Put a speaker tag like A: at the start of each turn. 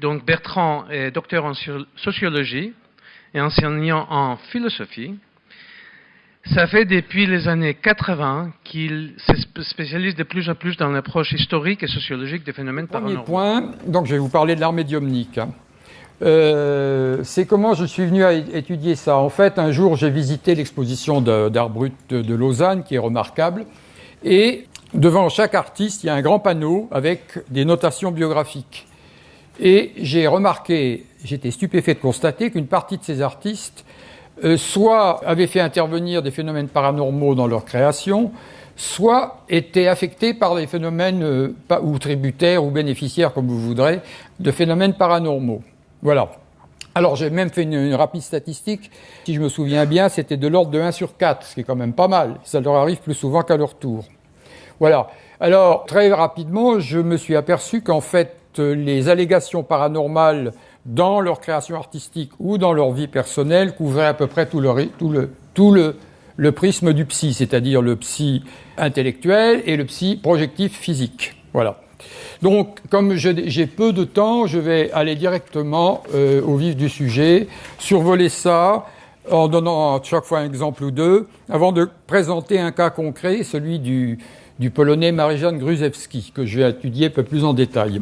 A: Donc Bertrand est docteur en sociologie et enseignant en philosophie. Ça fait depuis les années 80 qu'il se spécialise de plus en plus dans l'approche historique et sociologique des phénomènes paranormaux.
B: Premier point, donc je vais vous parler de l'art médiumnique. C'est comment je suis venu à étudier ça. En fait, un jour, j'ai visité l'exposition d'art brut de Lausanne, qui est remarquable, et devant chaque artiste, il y a un grand panneau avec des notations biographiques. Et j'ai remarqué, j'étais stupéfait de constater qu'une partie de ces artistes soit avaient fait intervenir des phénomènes paranormaux dans leur création, soit étaient affectés par des phénomènes ou tributaires ou bénéficiaires, comme vous voudrez, de phénomènes paranormaux. Voilà. Alors j'ai même fait une rapide statistique. Si je me souviens bien, c'était de l'ordre de 1 sur 4, ce qui est quand même pas mal. Ça leur arrive plus souvent qu'à leur tour. Voilà. Alors, très rapidement, je me suis aperçu qu'en fait, les allégations paranormales dans leur création artistique ou dans leur vie personnelle couvraient à peu près tout le prisme du psy, c'est-à-dire le psy intellectuel et le psy projectif physique. Voilà. Donc, comme j'ai peu de temps, je vais aller directement au vif du sujet, survoler ça en donnant à chaque fois un exemple ou deux, avant de présenter un cas concret, celui du Polonais Marie-Jeanne Gruzewski, que je vais étudier un peu plus en détail.